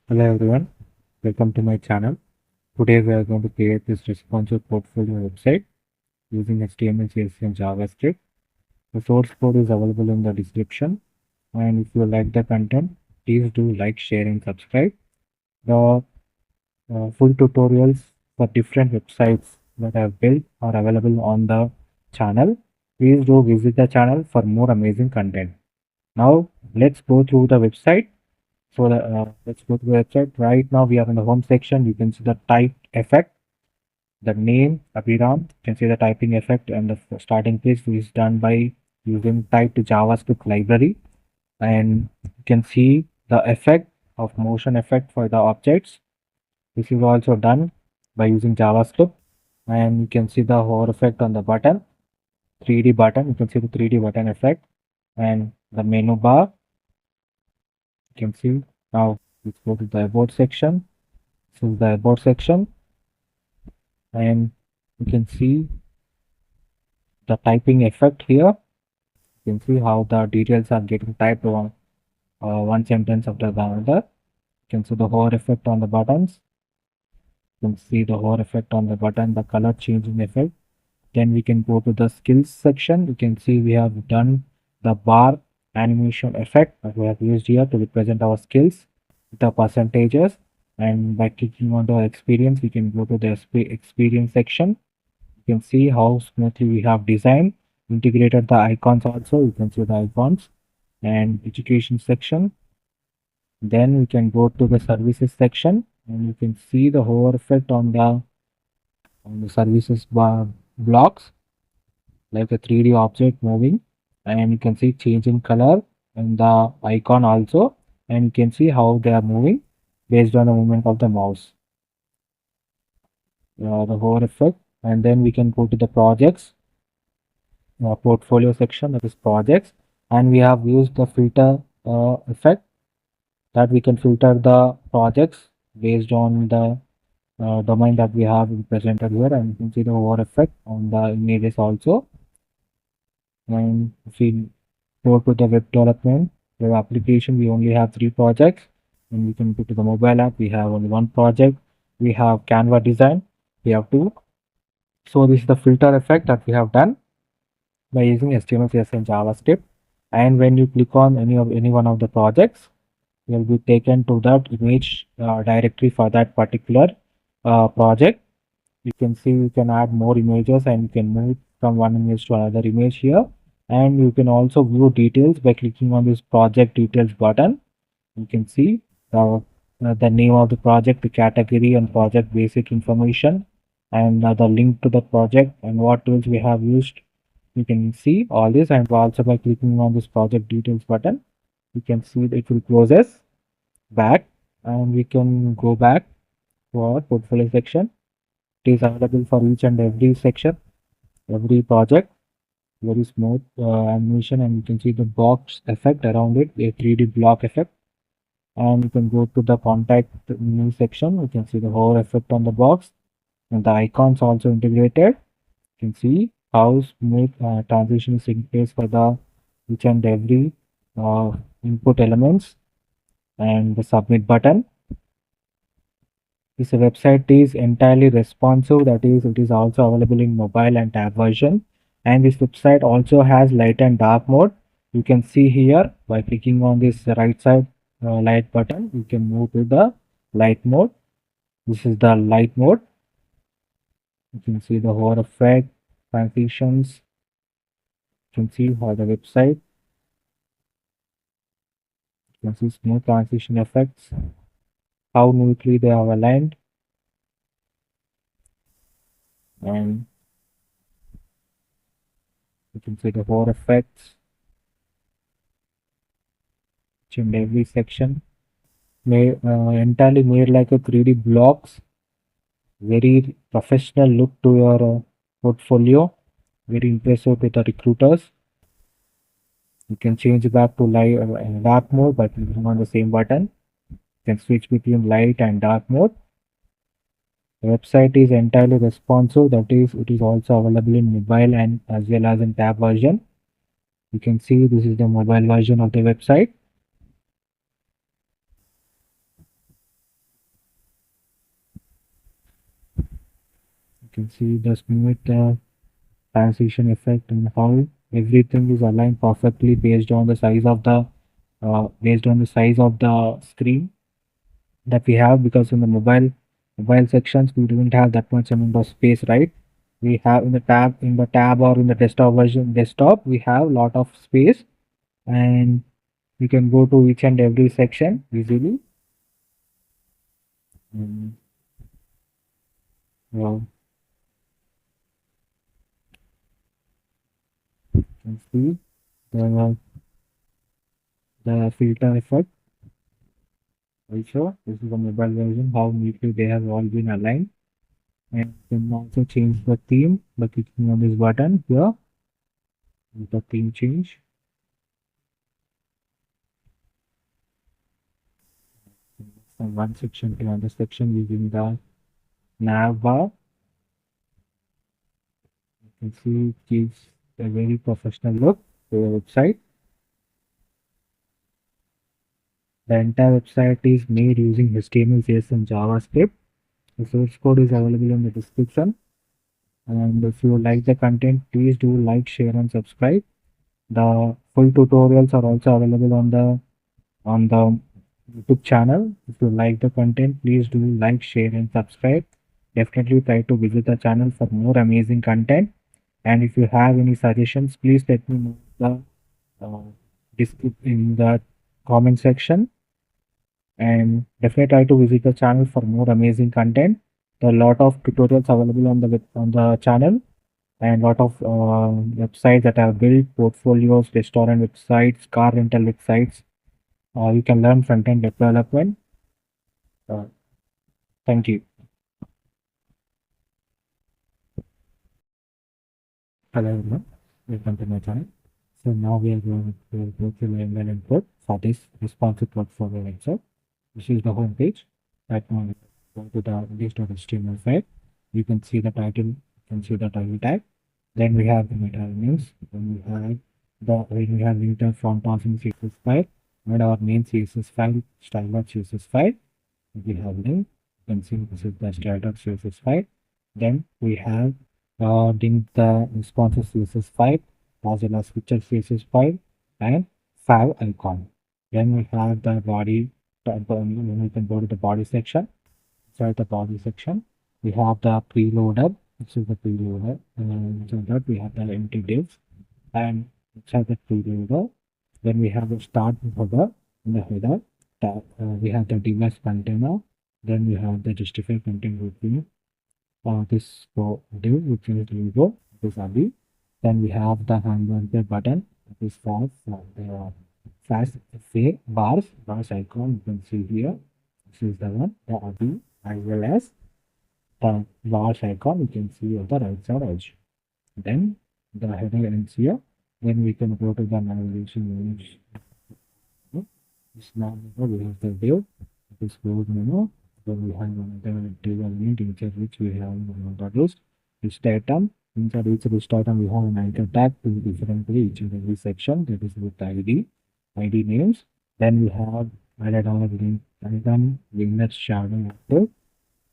Hello everyone, welcome to my channel. Today we are going to create this responsive portfolio website using HTML, CSS and JavaScript. The source code is available in the description, and if you like the content, please do like, share and subscribe. The full tutorials for different websites that I have built are available on the channel. Please do visit the channel for more amazing content. Now let's go through the website. Let's go to the website. Right now we are in the home section. You can see the type effect, the name Abhiram. You can see the typing effect, and the starting page is done by using type to JavaScript library. And you can see the effect of motion effect for the objects. This is also done by using JavaScript. And you can see the hover effect on the button, 3D button. You can see the 3D button effect and the menu bar. You can see. Now let's go to the about section. This is the about section, and you can see the typing effect here. You can see how the details are getting typed on one sentence after the other. You can see the hover effect on the buttons. You can see the hover effect on the button, the color changing effect. Then we can go to the skills section. You can see we have done the bar animation effect that we have used here to represent our skills, the percentages. And by clicking on the experience, we can go to the experience section. You can see how smoothly we have designed, integrated the icons also. You can see the icons and education section. Then we can go to the services section, and you can see the hover effect on the services bar blocks, like a 3D object moving, and you can see changing color and the icon also, and you can see how they are moving based on the movement of the mouse. The hover effect, and then we can go to the projects portfolio section, that is projects, and we have used the filter effect, that we can filter the projects based on the domain that we have presented here, and you can see the hover effect on the images also. And if we go to the web development, web application, we only have 3 projects, and we can go to the mobile app, we have only 1 project. We have Canva design, we have 2. So this is the filter effect that we have done by using HTML, CSS and JavaScript. And when you click on any one of the projects, you will be taken to that image directory for that particular project. You can see you can add more images, and you can move from one image to another image here. And you can also view details by clicking on this project details button. You can see the name of the project, the category and project basic information, and the link to the project and what tools we have used. You can see all this, and also by clicking on this project details button, you can see that it will closes back, and we can go back to our portfolio section. It is available for each and every section, every project. Very smooth animation, and you can see the box effect around it, a 3D block effect. And you can go to the contact new section. You can see the hover effect on the box, and the icons also integrated. You can see how smooth transition is in place for the each and every uh, input elements, and the submit button. This website is entirely responsive, that is, it is also available in mobile and tab version. And this website also has light and dark mode. You can see here by clicking on this right side light button, you can move to the light mode. This is the light mode. You can see the hover effect, transitions. You can see how the website. You can see smooth transition effects, how neatly they are aligned, and you can see the hover effects in every section. Entirely made like a 3D blocks. Very professional look to your portfolio. Very impressive with the recruiters. You can change back to light and dark mode by clicking on the same button. You can switch between light and dark mode. The website is entirely responsive, that is, it is also available in mobile and as well as in tab version. You can see this is the mobile version of the website. can see the smooth transition effect and how everything is aligned perfectly based on the size of the screen that we have, because in the mobile sections we don't have that much amount of space, right? We have in the tab or in the desktop we have lot of space, and we can go to each and every section easily. Mm, well, you can see the filter effect also. This is the mobile version, how neatly they have all been aligned. And you can also change the theme by clicking on this button here, the theme change. From one section to another section using the nav bar. You can see it gives a very professional look to the website. The entire website is made using HTML, CSS, and JavaScript. The source code is available in the description. And if you like the content, please do like, share, and subscribe. The full tutorials are also available on the YouTube channel. If you like the content, please do like, share, and subscribe. Definitely try to visit the channel for more amazing content. And if you have any suggestions, please let me know in the comment section. And definitely try to visit the channel for more amazing content. There are a lot of tutorials available on the channel, and lot of websites that have built portfolios, restaurant websites, car rental websites. You can learn front-end development. Uh, Thank you. Hello everyone, welcome to my channel. So now we are going to go to the email input for this responsive portfolio website. This is the home page. Right now we go to the list.html file. You can see the title, you can see the title tag. Then we have the meta names. When we have winter from passing CSS file and our main CSS file, style.css file. We have link. You can see this is the style.css file. Then we have the responsive CSS file as well as picture CSS file and file icon. Then we have the body. When we can go to the body section. Inside the body section, we have the preloader. This is the preloader, and inside that we have the empty divs, and inside the preloader, then we have the start header. In the header tab, we have the device container. Then we have the justify content routine. This div, which is logo, this ID. Then we have the hamburger button. That is the fast bars icon. You can see here. This is the one, the ID, as well as the bars icon. You can see on the right side edge. Then the header ends here. Then we can go to the navigation image. This now we have the div. This code menu. Then we have another table name inside which we have introduced list item. Inside each list item we have an anchor tag to differently each and every section, that is with ID names. Then we have added our link item, winner, shadow, active.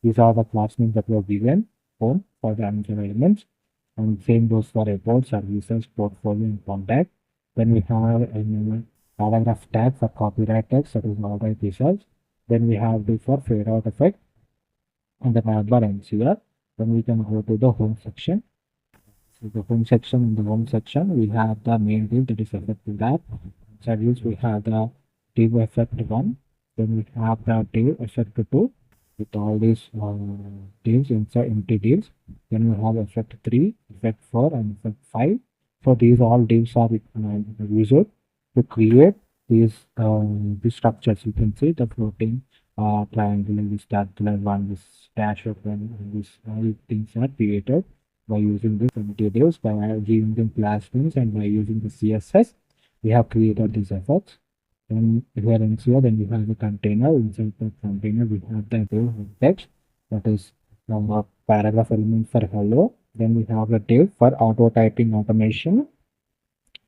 These are the class names that were given home for the anchor elements. And same goes for report, services, portfolio, and contact. Then we have a paragraph tag for copyright text, that is not right results. Then we have the for fade out effect and the navbar ends here. Then we can go to the home section. So the home section, in the home section, we have the main div, that is effective tab. Inside which we have the div effect 1. Then we have the div effect 2 with all these divs inside empty divs. Then we have effect 3, effect 4, and effect 5. So these all divs are used to create these structures. You can see the floating triangular, this circular one, this dash of one, and this all things are created by using this empty divs, by giving them class names, and by using the CSS. We have created these efforts. Then here and here, then we have the container. Inside the container, we have the div text, that is a paragraph element for hello. Then we have the div for auto typing automation.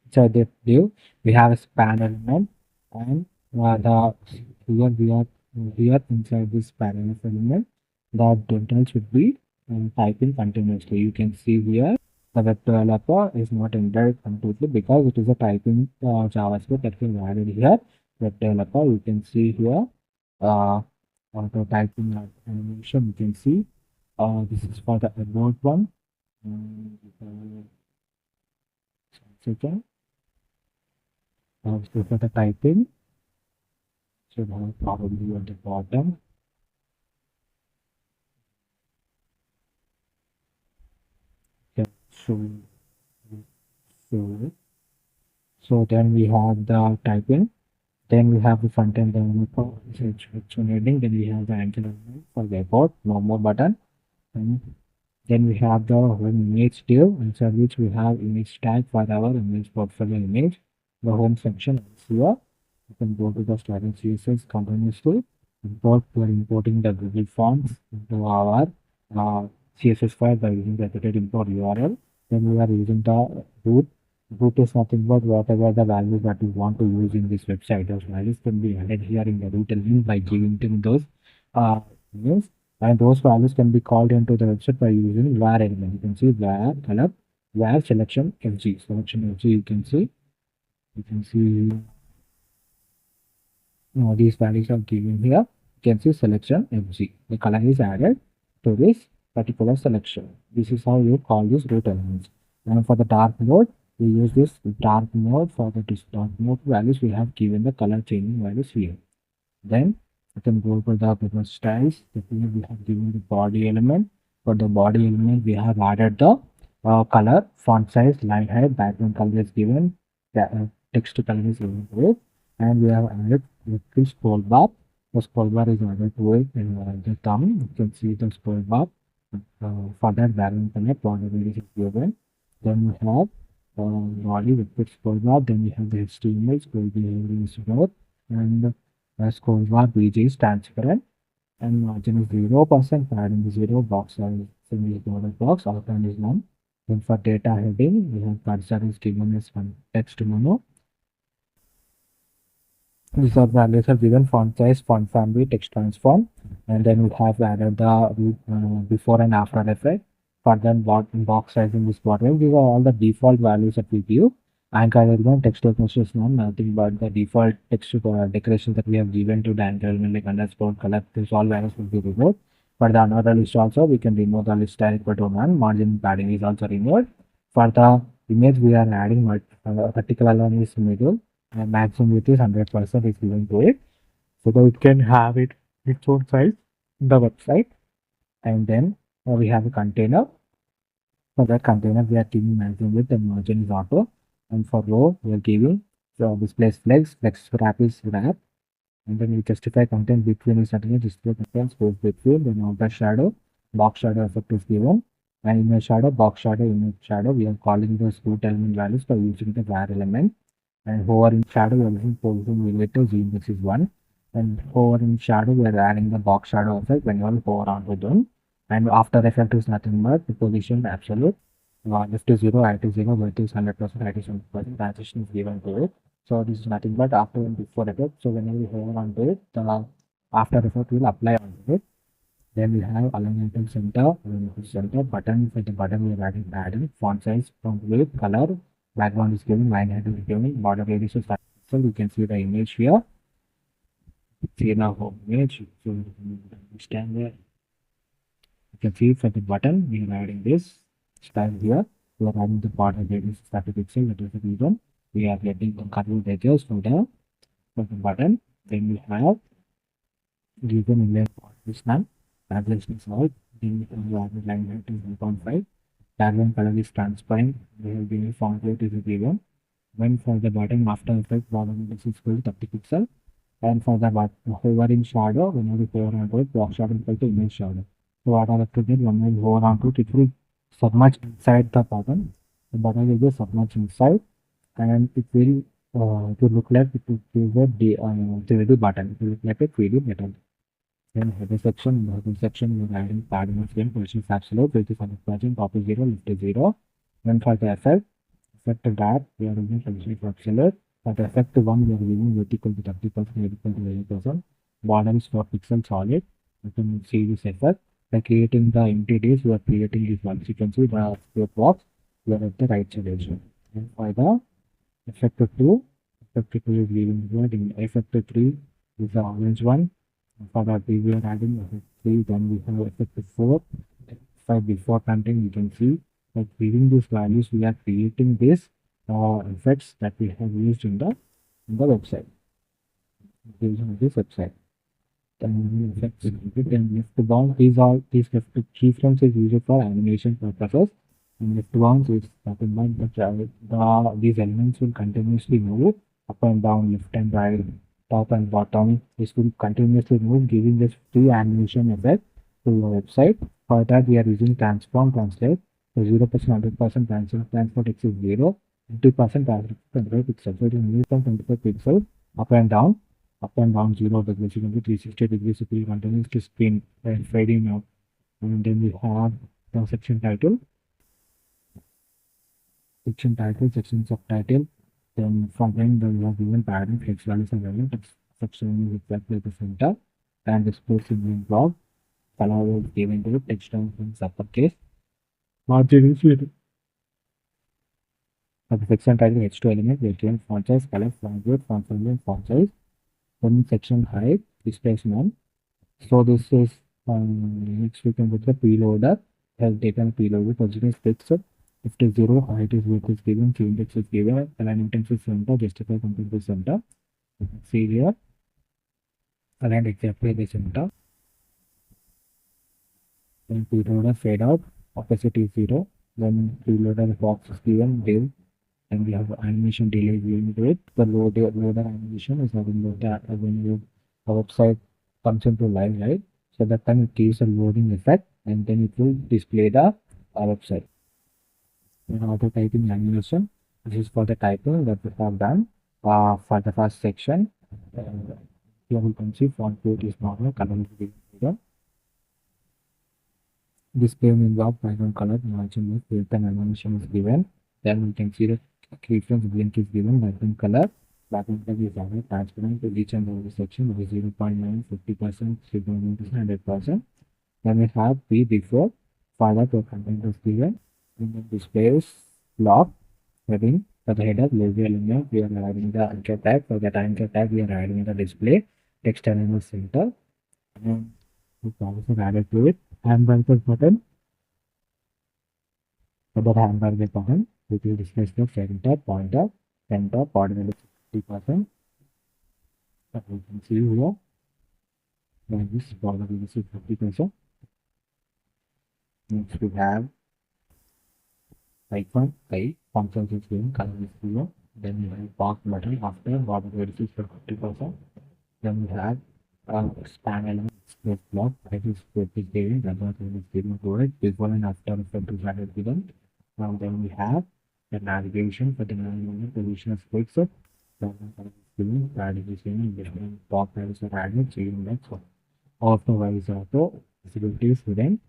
Inside the div, we have a span element, and the here we are here inside this paragraph element, the details should be typing continuously. You can see here the web developer is not entered completely because it is a typing JavaScript that we added here. Web developer, you can see here auto typing animation. You can see this is for the about one. Second, so for the typing, should have probably at the bottom. Okay, so so then we have the typing. Then we have the front end developer, it's heading. Then we have the anchor element for the report, no more button. And then we have the image div, inside which we have image tag for our image portfolio image. The home section is here. You can go to the starting CSS continuously. Import, we are importing the Google Fonts into our CSS file by using the repeated import URL. Then we are using the root. Root is nothing but whatever the values that we want to use in this website. Those values can be added here in the root element by giving them those names, and those values can be called into the website by using var element. You can see var color, var selection fg. Selection fg, you can see these values are given here. You can see selection fg. The color is added to this particular selection. This is how you call these root elements. And for the dark mode, we use this dark mode. For the dark mode values, we have given the color changing values here. Then you can go to the paper styles. Here we have given the body element. For the body element, we have added the color, font size, line height, background color is given, text color is given to it, and we have added the scroll bar. The scroll bar is added to it in the thumb. You can see the scroll bar. For that background color, body is given. Then we have body with scroll bar. Then we have the HTML scroll behavior is stored, and scroll bar BG is transparent, and margin is 0%, padding is 0, box size is border box, outline is none. Then for data heading, we have cursor is given as one text mono. These are values are given font size, font family, text transform, and then we have added the before and after effect. For then box size in this bottom, these are all the default values that we give. Anchor element, text decoration is nothing but the default text decoration that we have given to the anchor element, like underscore, color. These all values will be removed. For the another list also, we can remove the list tag equal to none. Margin padding is also removed. For the image, we are adding vertical align is middle, and maximum width is 100% is given to it, so that it can have its own size in the website. And then we have a container. For that container, we are giving maximum width and margin is auto. And for row, we are giving displays flex wrap is wrap. And then we justify content between is nothing, display content space between, then outer shadow, box shadow effect is given. And image shadow, box shadow, image shadow, we are calling those root element values by using the var element. And hover in shadow, we are using position relative z index is 1. And hover in shadow, we are adding the box shadow effect when you are hover onto them. And after effect is nothing but the position absolute. Left is 0, right is 0, width is 100%, right is 100%, transition is given to it. So this is nothing but after and before effect. So whenever we hover onto it, the after effect will apply onto it. Then we have align item center button. For the button, we are adding font size, font width, color, background is given, line height is given, border radius is 30 pixels. You can see the image here. See now home image. So you can understand there. You can see for the button, we are adding this style here. We are adding the border radius 30 pixels. That is the reason we are getting the curved edges for the button. Then we have given inline font is none. Translation is all. Then we have added line height is 1.5. Background color is transparent. We have given font weight is given. When for the bottom after effect, bottom is equal to 30 pixels. And for the hovering shadow, whenever we hover onto it, box shadow equal to image shadow. So what I have to do, when we hover onto it, it will submerge inside the button. The button will be submerged inside, and it will look like it will give a 3D button. It will look like a 3D button. Then header section, in the header section, we are adding padding of game, position is absolute, which is 100%, top is 0, left is 0. Then for the effect that we are using position for absolute. For the effect 1, we are giving width equal to 30%, height equal to 80%. Border is 4 pixels solid. You can see this effect. by creating the entities, we are creating this one. You can see the square box, we are at the right side also. And for the effective 2, effective 2 is leaving red, in effective 3 is the orange one. And for that we are adding effective 3, then we have effective 4. By before content, you can see that giving these values, we are creating this effects that we have used in the website, using this website. Then effects then lift bounce. These lift keyframes is used for animation purposes. And lift bounce is nothing but these elements will continuously move up and down, left and right, top and bottom. This will continuously move, giving this free animation effect to your website. For that, we are using transform translate. So 0%, 100% transfer text is 0, 50% transfer 25 pixels. So it will move from 25 pixels up and down 0 degrees. You can do 360 degrees. It will continuously spin and fading out. And then we have the section title, section subtitle. Then from then we have given padding, text values and value. Text section is exactly the center. And display in blog. Color is given to it. Text terms in uppercase. Margin is little. For the section title H2 element, we have given font size, color, font weight, font family, font size. Then section height, display none. So this is next we can put the preloader, has data and preloader, position is fixed. If it is 0, height is width is given, key index is given, align index is center, justify complete the center. You can see here, aligned exactly the center. Then preloader fade out, opacity is 0. Then preloader box is given, div, and we have animation delay given to it. The loader animation is having loader when a website comes into live, right? So that time it gives a loading effect and then it will display the website. In auto typing animation, this is for the typing that we have done for the first section. Here we can see font weight is normal, color is given. Display in block background color, margin is width and animation is given. Then we can see the keyframes blink is given, background color. Background color is added transparent to each and every section with 0.9, 50%, 0.9%, 100%. Then we have P before, for that your content is given. In the displays block heading for the header, lazy element, we are adding the anchor tag. For that anchor tag, we are adding the display text element center. And it's also added to it. Hamburger button. For that hamburger button, which will display the center, pointer, center, coordinate 50%. But we can see here, when this border is 50%. Next we have icon, function is given, color is given. Then we have box button after border radius for 50%. Then we have span element space block, height is given, number is given to it, before and after effect is added given. Now then we have the navigation for the navigation position is fixed. Then is given, padding is given, different box values are added, so you next one. Auto wise auto visibility is hidden.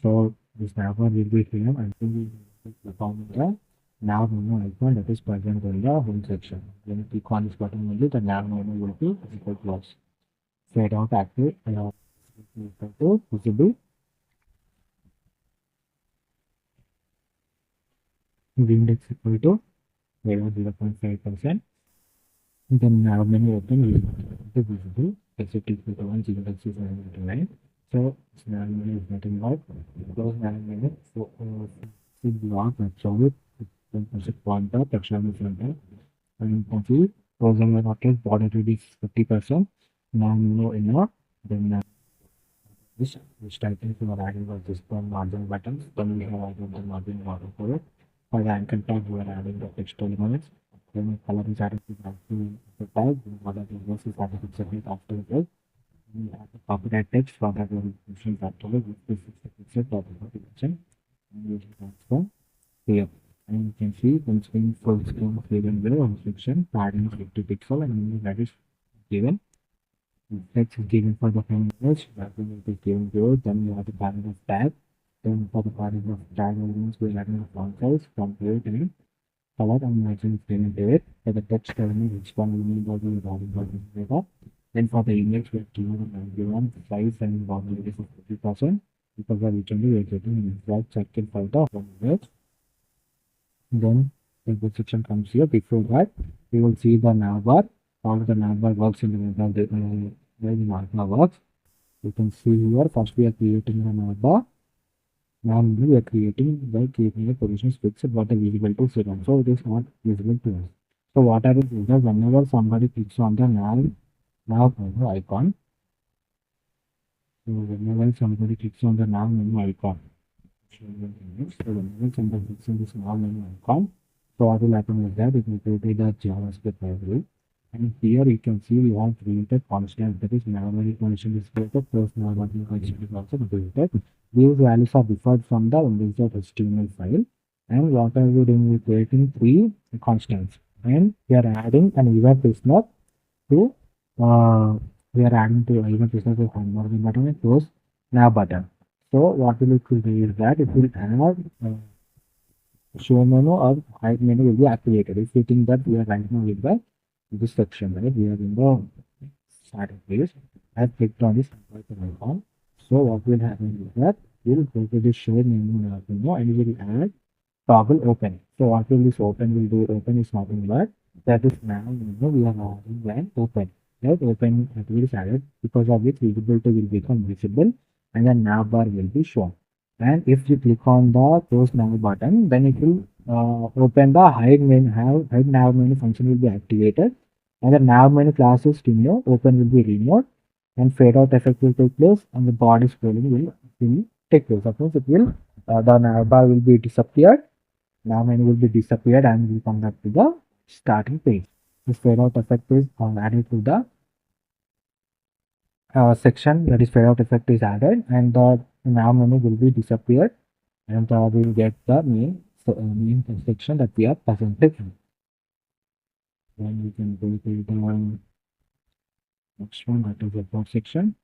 So this navbar will be here until we perform the nav menu icon that is present in the home section. When you click on this button only, the nav menu will be closed. Fade out active to visible. Index equal to 0.5%. Then nav menu open will be visible. Exit equal to 1, 0 is 9. So nav menu is nothing but close nav menu. So block and show it. Then pointer, texture center. And you can see close the menu border radius 50%. Now inner, then which typing we are adding was this one margin buttons. Then we have added the margin border for it. For the anchor tag, we are adding the text elements. Then color is added to the tag. Border radius is added to the after it. We have the copyright text for that one function after it. This is the pixel for the function. And we can transfer here. And you can see when screen full screen given below section, padding 50 pixel and that is given. Text is given for the frame image, background is given to it. Then we have the paragraph tag. Then for the paragraph tag elements, we are adding the font size, font weight, and color and margin is given to it. For the text element, which one we need also is adding data. Then for the image, we have given the size and border radius of 50%. because of which only we are getting exact check-in for the home page. Then the good section comes here. Before that, we will see the navbar, how the navbar works in the way the navbar works. You can see here, first we are creating the navbar. Now we are creating by keeping the positions fixed but the visible to sit on. So it is not visible to us. So what happens is that whenever somebody clicks on the nav menu icon, so whenever somebody clicks on the nav menu icon, so whenever somebody clicks on this nav menu icon, so what will happen is that it will go to the JavaScript library. And here you can see we have created constant, that is memory condition is created, plus memory condition is also created. These values are deferred from the index.html file. And what are we doing? We're creating three constants. And we are adding an event listener to event listener to home button and close now button. So what will it do is that it will add show menu or hide menu will be activated. If you think that we are right now with the this section, right? We are in the starting page. I have clicked on this icon. So what will happen is that we will go to the show menu and we will add toggle open. So what will this open will do? Open is nothing but that is now we are adding when open. Right? Open attribute is added because of which visibility will become visible and the nav bar will be shown. And if you click on the close nav button, then it will open the hide nav menu function will be activated, and the nav menu class is removed, open will be removed, and fade out effect will take place, and the body scrolling will take place. Suppose it will the nav bar will be disappeared, nav menu will be disappeared, and will come back to the starting page. This fade out effect is added to the section, that is fade out effect is added, and the nav menu will be disappeared, and we will get the main section that we are presenting. Then we can go to the next one, that is the about section.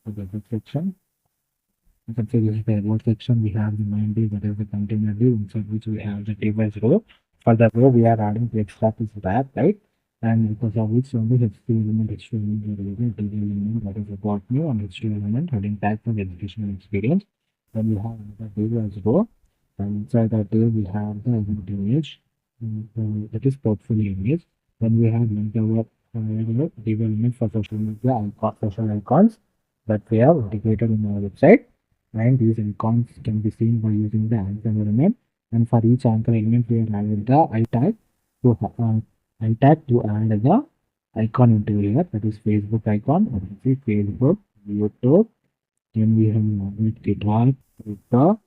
The about section. You can see this is the about section. We have the main div, that is the container div, inside which we have the device row. For the row, we are adding the extra piece wrap, right? And because of which only HTML element, element, that is about new, and HTML element heading tag for the educational experience. Then we have another div as row, and inside that div we have the event image, that is portfolio image. Then we have link our div element for social media social icons that we have integrated in our website. And these icons can be seen by using the anchor element. And for each anchor element, we have added the I tag to add the icon into here. That is Facebook icon. You can see Facebook, YouTube. Then we have GitHub, Twitter.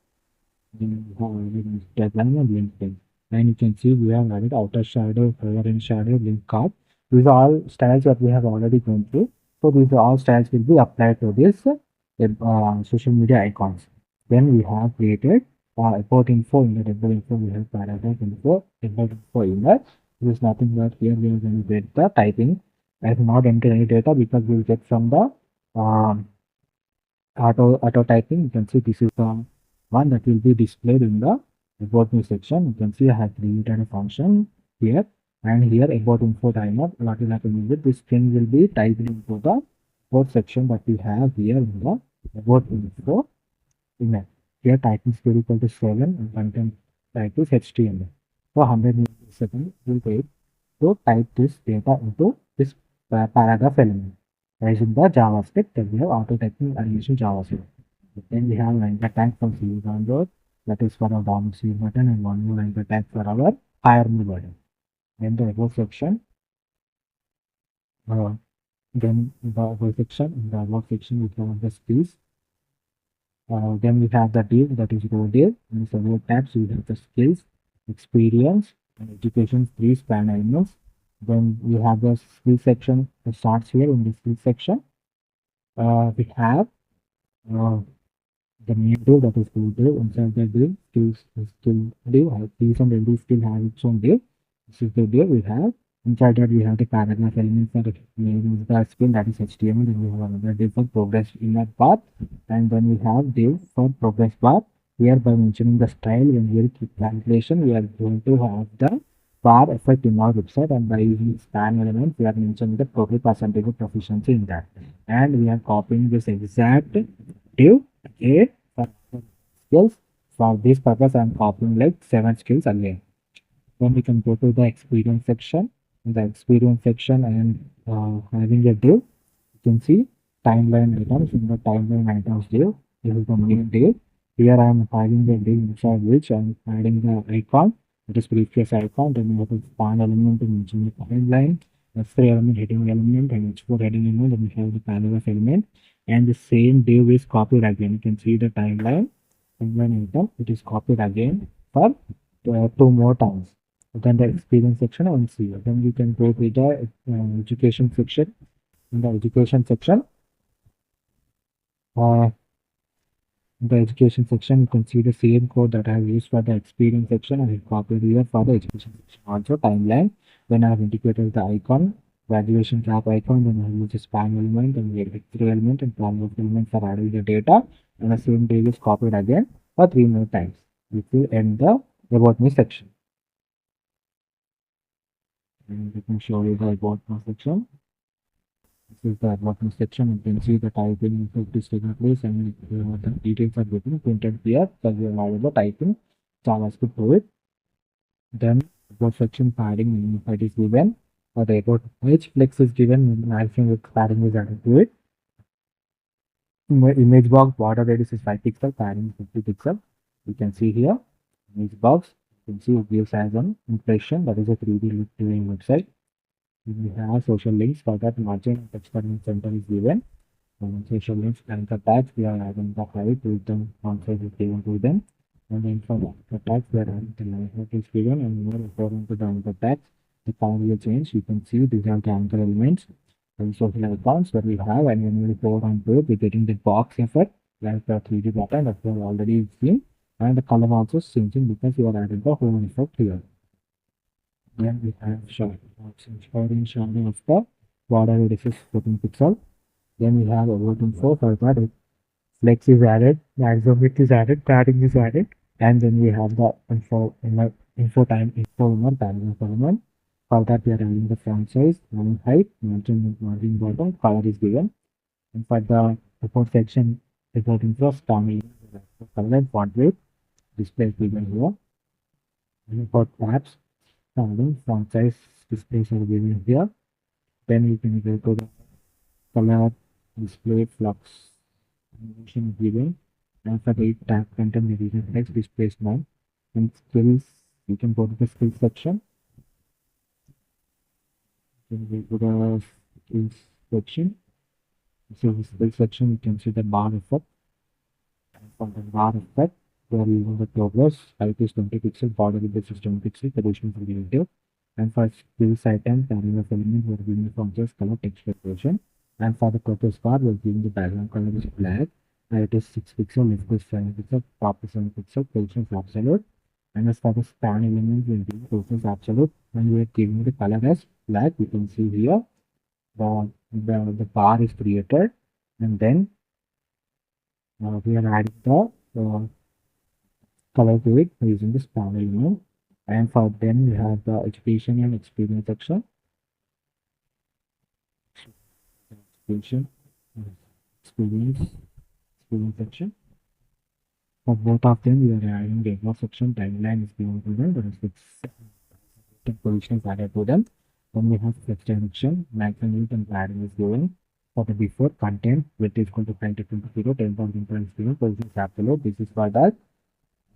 Then we have added Instagram and LinkedIn. And you can see we have added outer shadow, cover and shadow, link card. These are all styles that we have already gone through. So these are all styles will be applied to this social media icons. Then we have created about info. In the about info we have paragraph info, about info inner. This is nothing but here we are going to get the typing. I have not entered any data because we will get from the auto typing. You can see this is the one that will be displayed in the about me section. You can see I have created a function here, and here about info timer. What will happen is that this string will be typed into the code section that we have here in the about info email. Here typing speed equal to 7 and content type is HTML. So 100 milliseconds will take to type this data into this paragraph element. Using the JavaScript, that we have auto typing and using JavaScript. Then we have anchor tag from C download, that is for our down C button, and one more anchor tag for our hire me button. Then the above section, then the above section, in the above section we have the skills. Then we have the div, that is row div. In the row tabs we have the skills, experience, and education, 3 span elements. Then we have the skill section that starts here. In the skill section we have the main div, that is skill div. Inside the div, skill div, these and every skill has its own div. This is the div we have. Inside that we have the paragraph element for the skill, that is HTML. Then we have another div for progress in that path, and then we have div for progress bar. Here by mentioning the style and here calculation, we are going to have the bar effect in our website, and by using span element, we are mentioning the total percentage of proficiency in that. And we are copying this exact div A for skills. For this purpose, I am copying like 7 skills again. Then we can go to the experience section. In the experience section, I am having a div. You can see timeline items. In the timeline items div, this is the main div. Here I am having the div inside which I am adding the icon. It is previous icon. Then we have a span element to mention the timeline, S3 element, heading element, and H4 heading element. Then we have the paragraph element. And the same div is copied again. You can see the timeline item. It is copied again for 2 more times. Then the experience section I will see. Then we can go to the education section. In the education section, uh, you can see the same code that I have used for the experience section and I copied here for the education section. Also timeline. Then I have integrated the icon, graduation cap icon. Then I use the span element and the x3 element and paragraph element for adding the data. And the same data is copied again for 3 more times. Which will end the about me section. And let me show you the about me section. This is the about me section. You can see the typing effect is taking place and the details are getting printed here. So we are able to type in JavaScript to it. Then about section padding unified is given. For the about page flex is given, maximum with padding is added to it. Image box border radius is 5 pixel, padding is 50 pixel. You can see here image box. You can see it gives as an impression, that is a 3D look viewing website. We have social links. For that, margin experiment center is given. Social links anchor tags, we are adding the height with them font size is given to them. And then for the anchor tags, we are adding the language is given, and more according to the anchor tags, the color will change. You can see these are the anchor elements and social icons that we have, and when we go on to it, we're getting the box effect like the 3D button that we have already seen, and the color also is changing because we are adding the whole effect here. Then we have short shading of the border radius is 14 pixel. Then we have about info for that. Flex is added, maximum width is added, padding is added, and then we have the info one paragraph element. For that we are adding the font size, font height, margin bottom, color is given. And for the report section, report info, family, color and font weight, display is given here. And for tabs, font size, displays are given here. Then we can go to the color, display, flux, animation given, and for the tab content revision text displays now. In skills, you can go to the skills section. Then we go to the skills section. So the skills section, you can see the bar effect. And for the bar effect, we are using the progress. Height is 20 pixel, border width is 20 pixel, position is relative. And for skills item, paragraph element, we are giving the functions, color, text decoration. And for the purpose bar, we are giving the background color is black. Height is 6 pixel, left is 7 pixel, top is 7 pixel, position is absolute. And as for the span element, we are giving position is absolute. And we are giving the color as black. You can see here the bar is created, and then we are adding the color to it using the span element. And for then we have the education and experience section. Education, experience section. For both of them, we are adding the above section. Timeline is given to them. The position is added to them. Then we have flex direction, maximum width and padding is given. For the before content, width is equal to 10 to 0, 10,000 times 0, position is absolute. This is for that.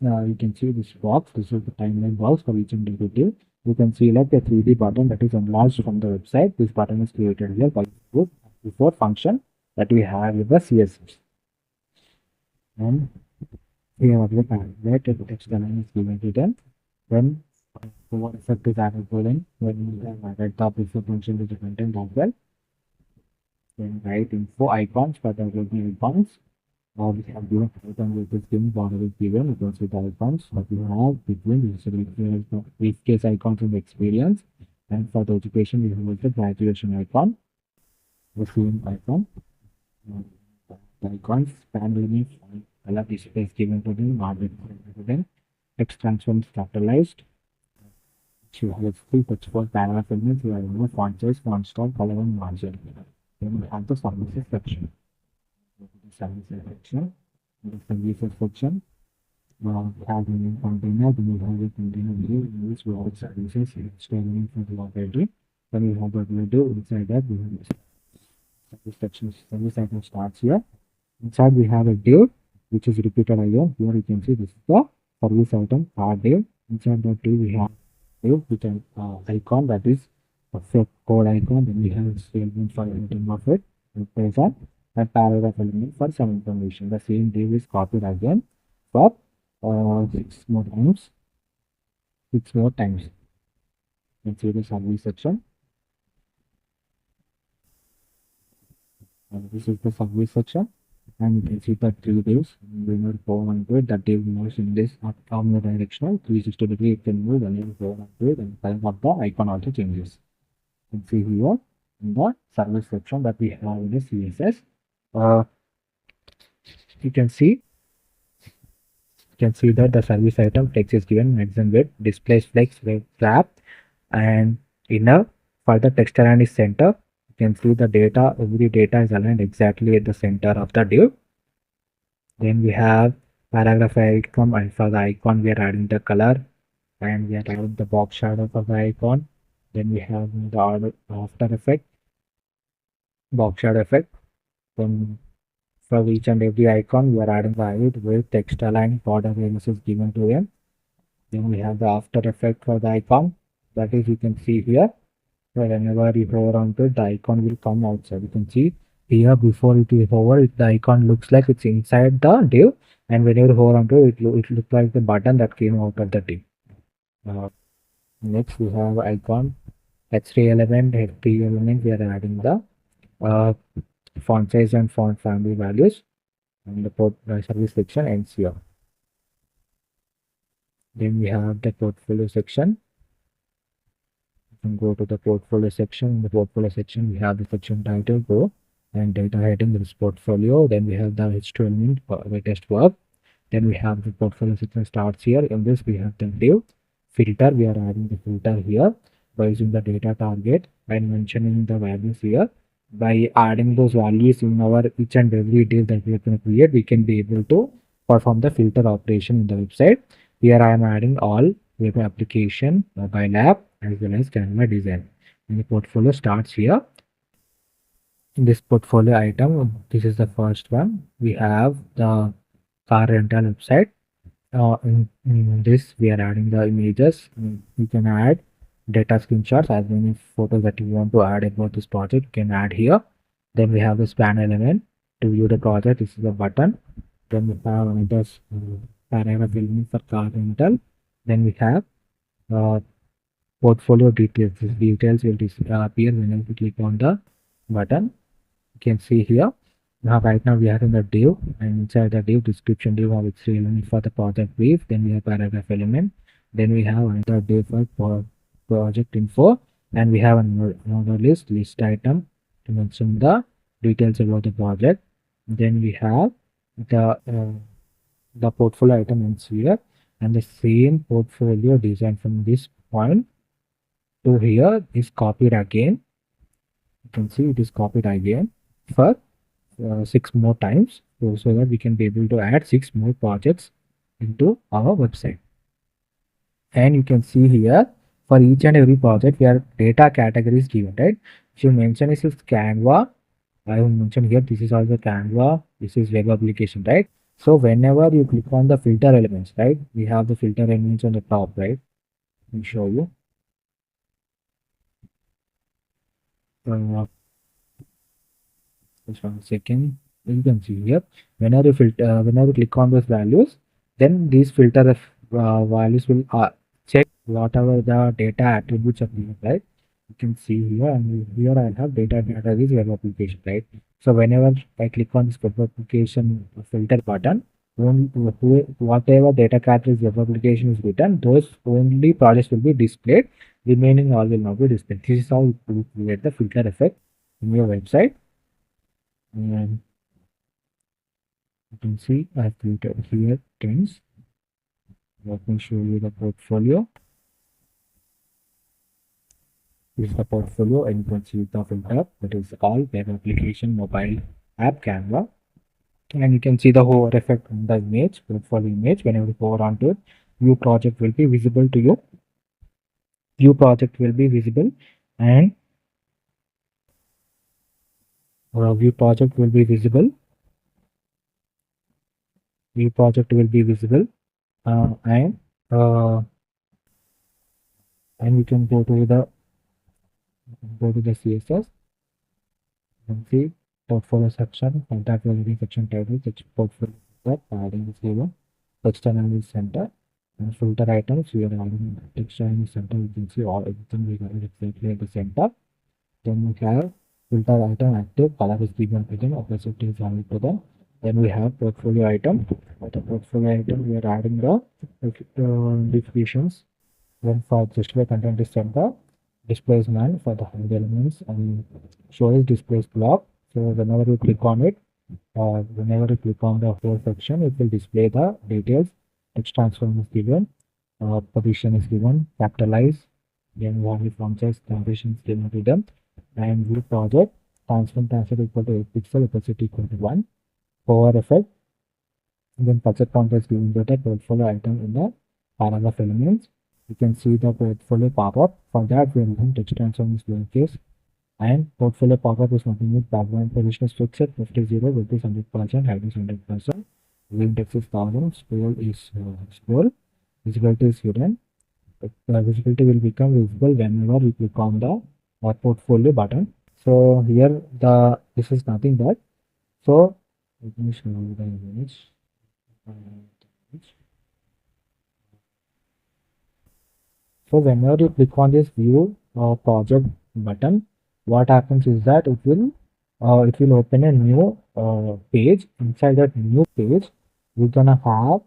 You can see this box. This is the timeline box for each individual. You can see like a 3D button that is enlarged from the website. This button is created here by the before function that we have with the CSS. And here the paragraph text element is given to them. Then what effect is added to them when we have added the before function to the content as well. Then write info icons for the icons. We have given item which is given, border is given, you can see the icons that we have between the brief case icons in the experience, and for the education we have the graduation icon, the same icon, the icons, span limit, color display is given to them, margin to them, text transform is capitalized, you have three text for paragraph elements, you have font size, font style, color, and margin. Then we have the services section. Go to the services section. In the services section, have a container, then we have a container view, in which we have services, storing for the library. Then we have what we do inside that, we have the service section, service item starts here. Inside we have a div which is repeated again. Here you can see this is the service item R div. Inside that div we have div with an icon, that is a fake code icon. Then we have statement for editing of it, person, and paragraph element for some information. The same div is copied again for six more times. Six more times. Let's see the service section. This is the service section. And you can see the three divs. We will go on to it. The div moves in this omnidirectional 360 degree. It can move, and you go on to it, and the color of the icon also changes. You can see here in the service section that we have in the CSS. Uh, you can see that the service item text is given maximum width, displays flex, wrap, and inner. For the text align is center. You can see the data. Every data is aligned exactly at the center of the div. Then we have paragraph icon, and for the icon we are adding the color, and we are adding the box shadow for the icon. Then we have the order after effect, box shadow effect. Then for each and every icon we are adding the height, width, text align, border radius is given to them. Then we have the after effect for the icon, that is you can see here. So whenever you hover onto it, the icon will come outside. You can see here before it is hover, the icon looks like it's inside the div, and whenever you hover onto it, it looks like the button that came out of the div. Next we have icon h3 element, h3 element. We are adding the uh, font size and font family values, and the service section ends here. Then we have the portfolio section. Can go to the portfolio section. In the portfolio section, we have the section title, go, and data heading, this portfolio. Then we have the h2 element, latest work. Then we have the portfolio section starts here. In this, we have the div filter. We are adding the filter here by using the data target and mentioning the values here. By adding those values in our each and every div that we are going to create, we can be able to perform the filter operation in the website. Here I am adding all web application, mobile app, as well as Canva design. And the portfolio starts here. In this portfolio item, this is the first one. We have the car rental website. In this, we are adding the images. You can add data screenshots, as many photos that you want to add about this project, you can add here. Then we have the span element to view the project. This is the button. Then we have another paragraph element for car rental. Then we have portfolio details. These details will appear when you click on the button. You can see here. Now right now we are in the div, and inside the div description div have its element for the project brief. Then we have paragraph element. Then we have another div for project info, and we have another list item to mention the details about the project. Then we have the portfolio item ends here, and the same portfolio design from this point to here is copied again. You can see it is copied again for 6 more times, so that we can be able to add 6 more projects into our website. And you can see here for each and every project where data categories given, right? If you mention this is Canva, I will mention here this is also Canva, this is web application, right? So whenever you click on the filter elements, right, we have the filter elements on the top, right? Let me show you. Just 1 second. You can see here whenever you whenever you click on those values, then these filter values will check whatever the data attributes are given, right? You can see here, and here I have data categories web application, right? So whenever I click on this web application filter button, whatever data categories web application is written, those only projects will be displayed. Remaining all will not be displayed. This is how you create the filter effect in your website. And you can see I have created here things. Let me show you the portfolio. is the portfolio, and you can see the filter that is all web application, mobile app, camera, and you can see the hover effect on the image, portfolio image. Whenever you hover onto it, view project will be visible to you. View project will be visible, and view project will be visible. View project will be visible, uh, and uh, and we can go to the CSS. You can see portfolio section, contact validity section title, section portfolio filter, adding is given, text analysis center, and filter items. We are adding text analysis center. You can see all everything we got it exactly at the center. Then we have filter item active, color is given to them, opacity is added to them. Then we have portfolio item. For the portfolio item, we are adding the definitions. Then for justify content is center, displays none for the hide elements, and show is displays block. So whenever you click on it, whenever you click on the whole section, it will display the details. Text transform is given, position is given, capitalize, then value font size, transition is given to them, and view project, transfer equal to 8 pixel, opacity equal to 1, hover effect, then budget counter is given to the portfolio item in the paragraph elements. You can see the portfolio pop-up. For that, we are using text transform is lowercase, and portfolio pop-up is nothing with background position is fixed, 50, width is 100%, height is 100%, index is 1000, scroll is scroll, visibility is hidden. Visibility will become visible whenever we click on the portfolio button. So here this is nothing but, so let me show you the image. So whenever you click on this view project button, what happens is that it will open a new page. Inside that new page, we're gonna have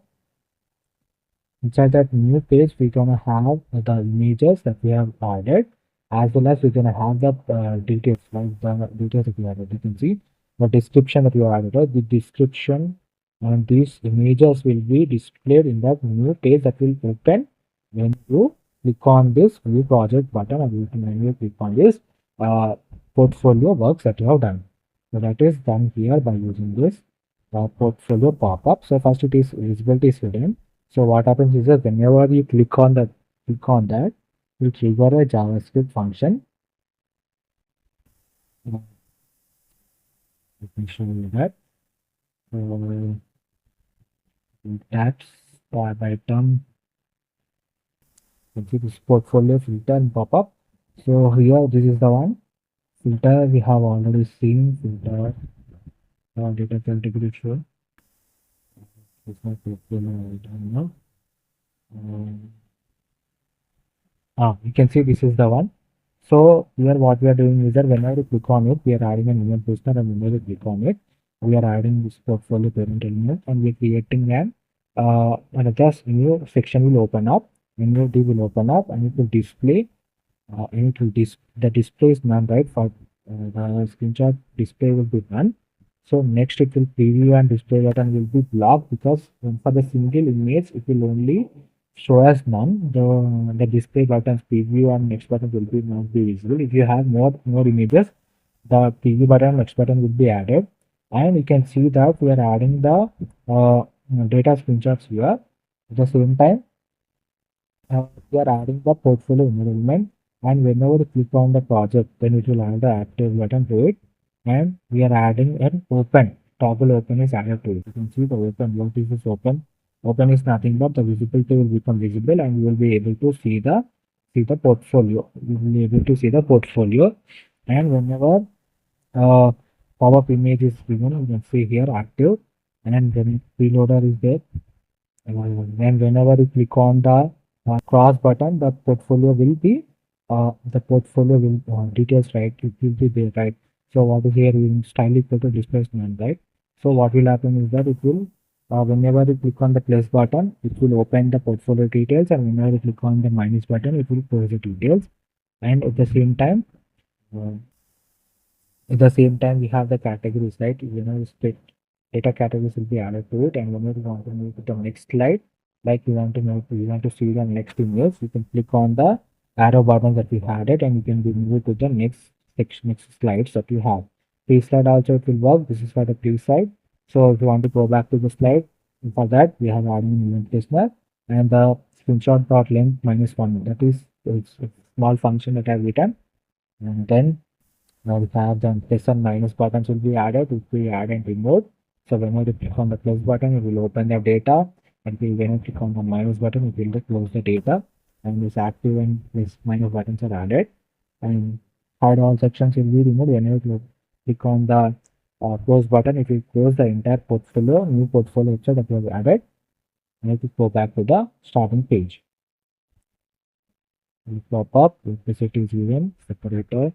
the images that we have added, as well as we're gonna have the details, like the details that we added. You can see the description that you added. Right? The description and these images will be displayed in that new page that will open when you click on this view project button, and when you click on this portfolio works that you have done. So that is done here by using this portfolio pop-up. So first it is visibility is hidden. So what happens is that whenever you click on that, you trigger a JavaScript function. Let me show you that. Taps by term. See this portfolio filter and pop-up. So here this is the one filter we have already seen. Filter data category show. This is my portfolio item now. You can see this is the one. So here what we are doing is that whenever you click on it, we are adding an event listener, and whenever you click on it, we are adding this portfolio parent element, and we are creating another new section will open up. New div will open up, and it will display. The display is none, right? For the screenshot display will be none. So next it will preview and display button will be blocked, because for the single image it will only show as none. The display buttons preview and next button will be not be visible. If you have more images, the preview button and next button will be added, and you can see that we are adding the data screenshots here. At the same time, we are adding the portfolio environment, and whenever you click on the project, then it will add the active button to it, and we are adding an open. Toggle open is added to it. You can see the open. What is this open? Open is nothing but the visibility will become visible, and you will be able to see the portfolio. You will be able to see the portfolio, and whenever pop-up image is given, you can see here active, and then preloader is there. And whenever you click on the cross button, the portfolio will be details, right? It will be there, right? So what is here in style equal to displacement, right? So what will happen is that it will whenever you click on the plus button, it will open the portfolio details, and whenever you click on the minus button, it will close the details. And at the same time, we have the categories, right? Split data categories will be added to it, and whenever you want to move to the next slide, like you want to see the next image, you can click on the arrow button that we had it, and you can be moved to the next section, next slides that you have. Pre-slide also it will work. This is for the pre-slide. So if you want to go back to the slide, for that we have admin event listener and the screenshot dot length -1. That is it's a small function that I've written. And then now we have the plus and minus buttons will be added if we add and remove. So whenever you click on the plus button, it will open the data. And when you click on the minus button, it will close the data. And this active and this minus buttons are added. And hide all sections will be removed whenever you click on the close button. If you close the entire portfolio, new portfolio itself that we have added, and if you go back to the starting page, it will pop up, implicit is given, separator.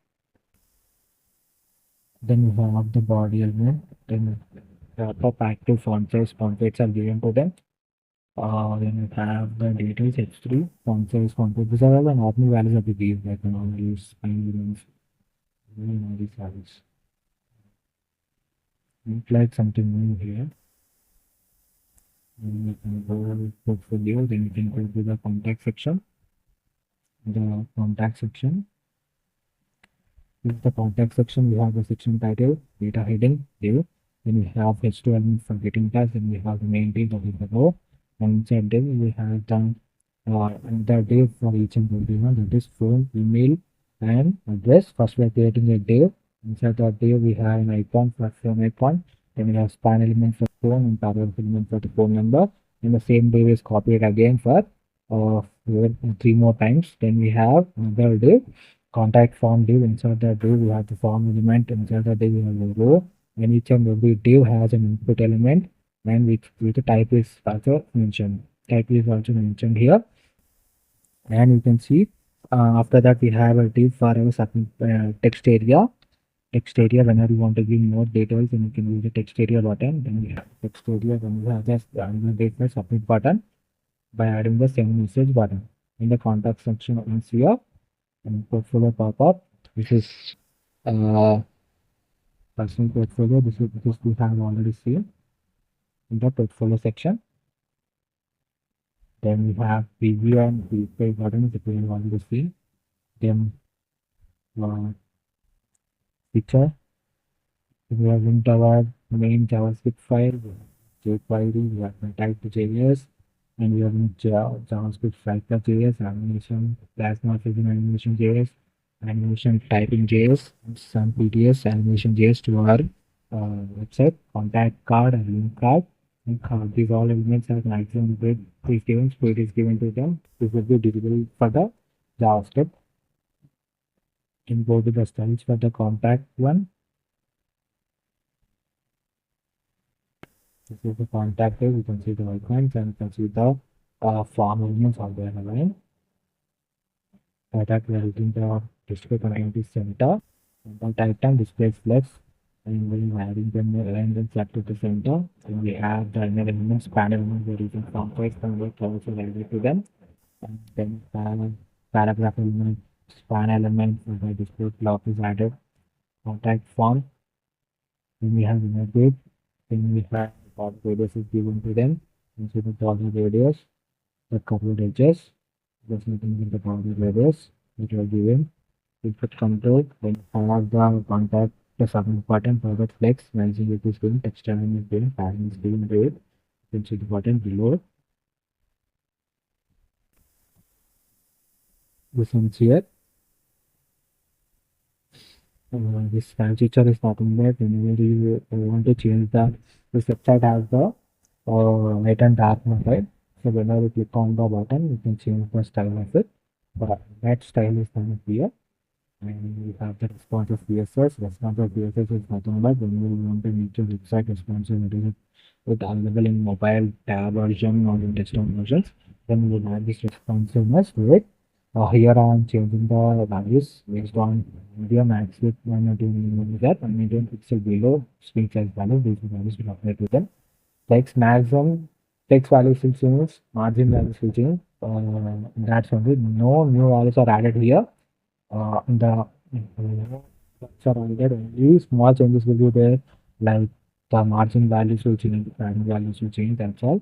Then we have the body element. Then top active font weights are given to them. Then we have the details h3 font weight. These are all the normal values that we give, like normally spine elements, all these values. Look like something new here. Then we can go to portfolio. Then we can go to the contact section. The contact section. In the contact section, we have the section title, data heading, div. Then we have h2 element for getting tags. Then we have the main div that is the row. And inside div, we have the div for each and every one. That is phone, email, and address. First, we are creating a div. Inside the div, we have an icon for phone icon. Then we have span element for phone and paragraph element for the phone number. And the same div is copied again for 3 more times. Then we have another div contact form div. Inside the div we have the form element. Inside the div we have the row, and each and every div has an input element, and with the type is also mentioned. Type is also mentioned here. And you can see after that we have a div for our text area. Text area, whenever you want to give more details, and you can use the text area button. Then we have text area, then we have just the submit button by adding the send message button. In the contact section once here, and portfolio pop-up. This is uh, personal portfolio. This we have already seen in the portfolio section. Then we have preview and replay buttons that we have already seen. Then picture. We have linked our main JavaScript file, jQuery, we have type.js, and we have linked JavaScript file.js, animation, plasma vision animation JS, animation typing JS, and some PDS animation JS to our website, contact card and link card. These all elements have maximum width is given, speed is given to them. This will be visible for the JavaScript. You can go to the styles for the contact one. This is the contact page. You can see the icons and you can see the form elements are there aligned. That we are using the display community center. And the type time display flex. And we're adding them align them flat to the center. And we have the inner elements, span elements, we're using font size convert also added to them. And then paragraph element, span element, for the display block is added. Contact form. Then we have inner group. Then we have what radius is given to them. And so the border radius, the covered edges, there's nothing in the border radius which are given. Input control, then have the contact the submit button for the flex, managing it is given, text element is given, padding is given to it. Then see the button below. This one's here. This feature is nothing but whenever you want to change this website has the light and dark mode, right? So whenever you click on the button, you can change the style of it. But that style is not here. And we have the responsive CSS. Responsive CSS is nothing but when you want to make your website responsive, it is available in mobile tab version or in desktop versions. Then we will add this responsiveness to it. Here I am changing the values based on media max width 192 that 1 pixel below screen size value. These values will apply to them. Text maximum, text values will change, margin values will change. That's only no new values are added here. The are added, only small changes will be there, like the margin values will change, the padding values will change. That's all.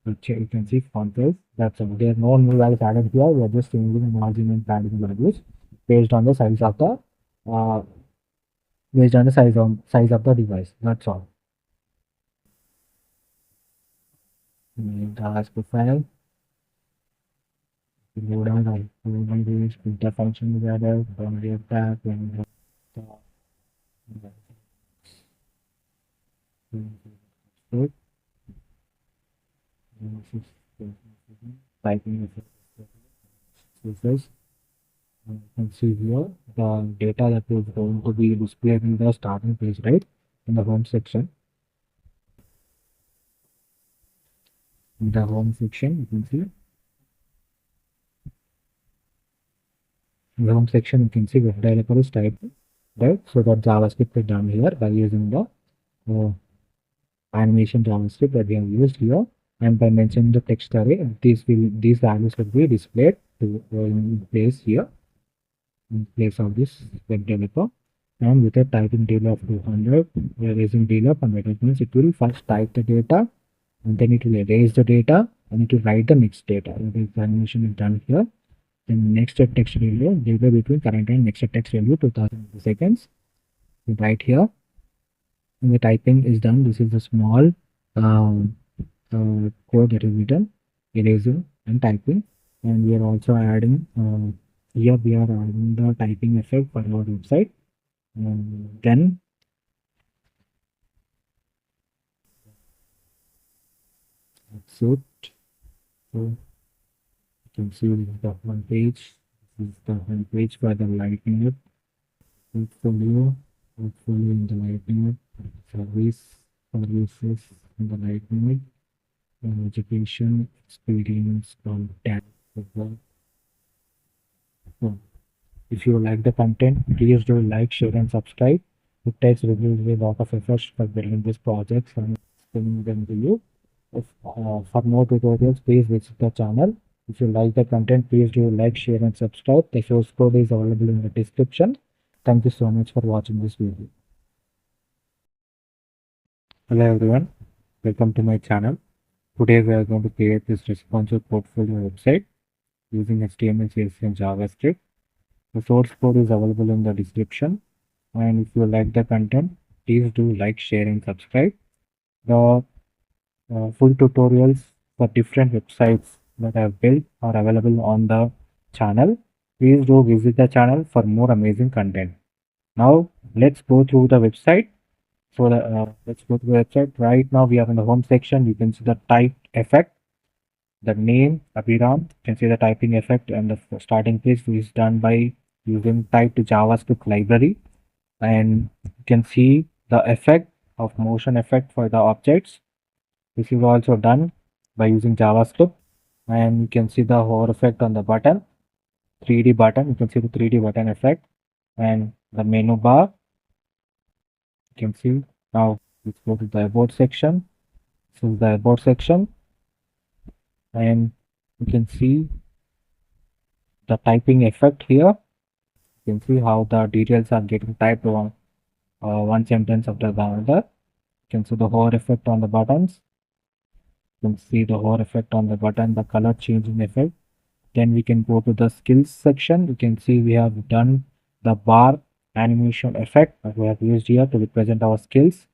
which you can see font size. That's all. There are no new values added here. We are just changing the margin and padding values based on the size of the uh, size of the device. That's all. And as profile, load on the filter function is added from the tab and the typing CSS. You can see here the data that is going to be displayed in the starting page, right? In the home section. In the home section, you can see. In the home section, you can see web developer is typed, right? So that JavaScript is done here by using the animation JavaScript that we have used here, and by mentioning the text array, these values will be displayed to in place here in place of this web developer. And with a typing delay of 200, we are raising delay of 100. It means it will first type the data, and then it will erase the data, and it will write the next data. The animation is done here. Then next text delay between current and next text value 2000 seconds. Right here, when the typing is done, this is a small code that is written, erasing and typing. And we are also adding here we are adding the typing effect for our website. And then so you can see this is the one page. This is the one page for the lightning web portfolio in the lightning web services in the lightning web. Education experience content. So, if you like the content, please do like, share, and subscribe. It takes really a lot of effort for building these projects and bringing them to you. If, for more tutorials, please visit the channel. If you like the content, please do like, share, and subscribe. The source code is available in the description. Thank you so much for watching this video. Hello everyone, welcome to my channel. Today we are going to create this responsive portfolio website using HTML, CSS, and JavaScript. The source code is available in the description. And if you like the content, please do like, share, and subscribe. The full tutorials for different websites that I have built are available on the channel. Please do visit the channel for more amazing content. Now let's go through the website. So let's go to the website. Right now we are in the home section. You can see the type effect, the name Abhiram. You can see the typing effect, and the starting page is done by using type to JavaScript library. And you can see the effect of motion effect for the objects. This is also done by using JavaScript. And you can see the hover effect on the button, 3D button. You can see the 3D button effect and the menu bar. You can see. Now let's go to the about section. This is the about section, and you can see the typing effect here. You can see how the details are getting typed on one sentence after the other. You can see the hover effect on the buttons. You can see the hover effect on the button, the color changing effect. Then we can go to the skills section. You can see we have done the bar animation effect that we have used here to represent our skills,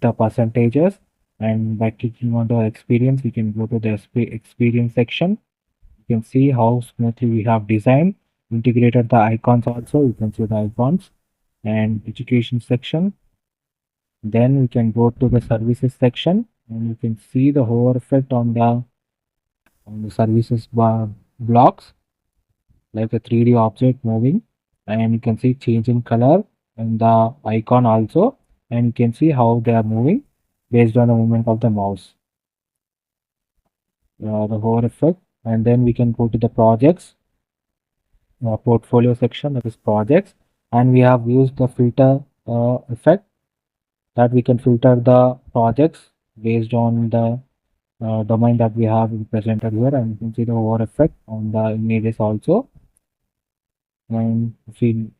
the percentages. And by clicking on the experience, we can go to the experience section. You can see how smoothly we have designed, integrated the icons also. You can see the icons and education section. Then we can go to the services section, and you can see the hover effect on the services bar blocks, like a 3D object moving, and you can see changing color and the icon also, and you can see how they are moving based on the movement of the mouse, the hover effect. And then we can go to the projects portfolio section, that is projects, and we have used the filter effect that we can filter the projects based on the domain that we have presented here. And you can see the hover effect on the images also. And if we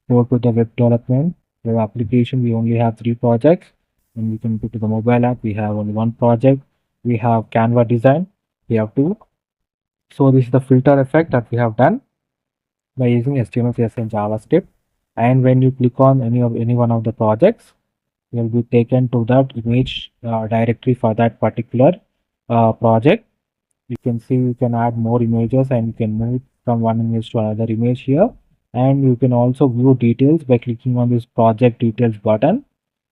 go to the web development, web application, we only have 3 projects. And we can go to the mobile app, we have only 1 project. We have Canva design, we have to. So this is the filter effect that we have done by using HTML, CSS, and JavaScript. And when you click on any one of the projects, you will be taken to that image directory for that particular project. You can see you can add more images and you can move from one image to another image here. And you can also view details by clicking on this project details button.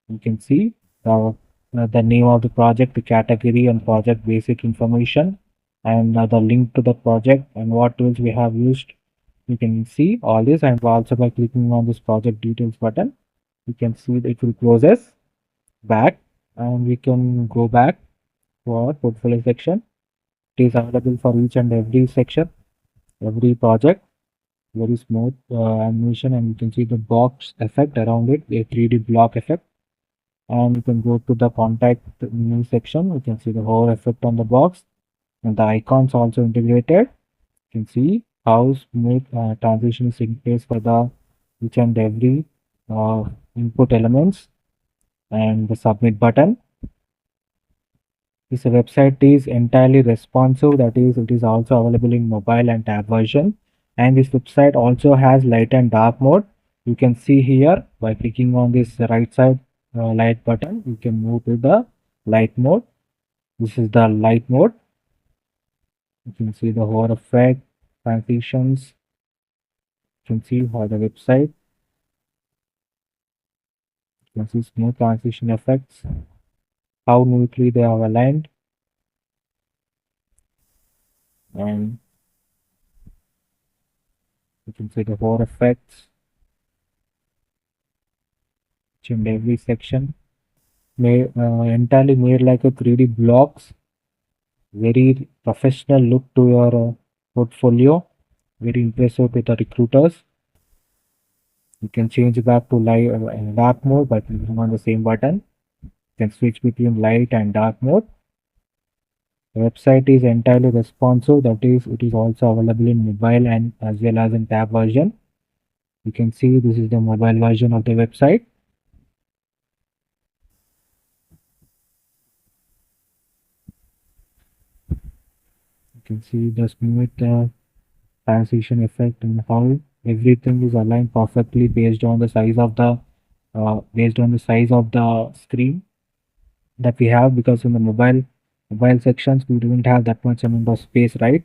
You can see the name of the project, the category and project basic information, and the link to the project and what tools we have used. You can see all this, and also by clicking on this project details button, you can see that it will closes back, and we can go back to our portfolio section. It is available for each and every section, every project. Very smooth animation, and you can see the box effect around it, a 3D block effect. And you can go to the contact new section. You can see the hover effect on the box, and the icons also integrated. You can see how smooth transition is in place for the each and every input elements, and the submit button. This website is entirely responsive, that is, it is also available in mobile and tab version. And this website also has light and dark mode. You can see here by clicking on this right side light button, you can move to the light mode. This is the light mode. You can see the hover effect, transitions. You can see how the website. You can see smooth transition effects, how neatly they are aligned, and you can see the hover effects in every section. Entirely made like a 3D blocks. Very professional look to your portfolio. Very impressive with the recruiters. You can change back to light and dark mode by clicking on the same button. You can switch between light and dark mode. The website is entirely responsive, that is, it is also available in mobile and as well as in tab version. You can see this is the mobile version of the website. You can see the smooth transition effect and how everything is aligned perfectly based on the size of the screen that we have, because in the mobile sections we don't have that much amount of space, right?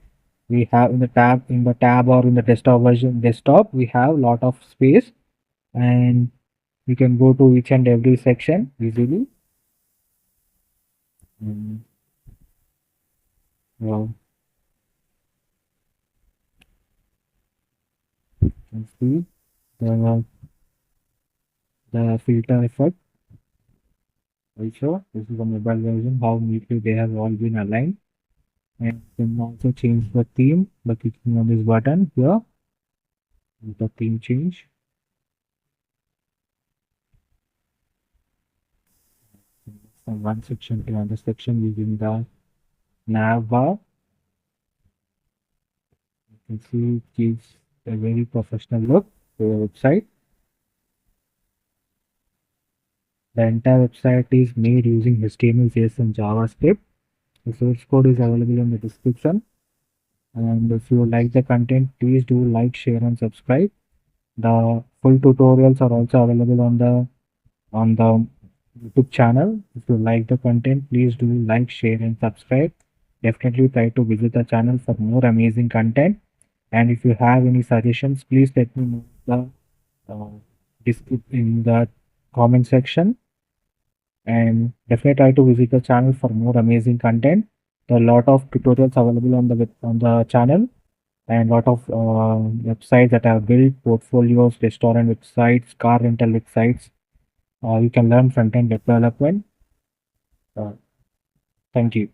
We have in the tab or in the desktop we have a lot of space, and we can go to each and every section easily. Well, you can see the filter effect. Also, this is the mobile version, how neatly they have all been aligned. And you can also change the theme by clicking on this button here. The theme change. From one section to another section using the nav bar. You can see it gives a very professional look to the website. The entire website is made using HTML, CSS, and JavaScript. The source code is available in the description. And if you like the content, please do like, share, and subscribe. The full tutorials are also available on the YouTube channel. If you like the content, please do like, share, and subscribe. Definitely try to visit the channel for more amazing content. And if you have any suggestions, please let me know in the comment section. And definitely try to visit the channel for more amazing content. There are a lot of tutorials available on the channel, and lot of websites that have built portfolios, restaurant websites, car rental websites. You can learn front-end development. Uh, Thank you.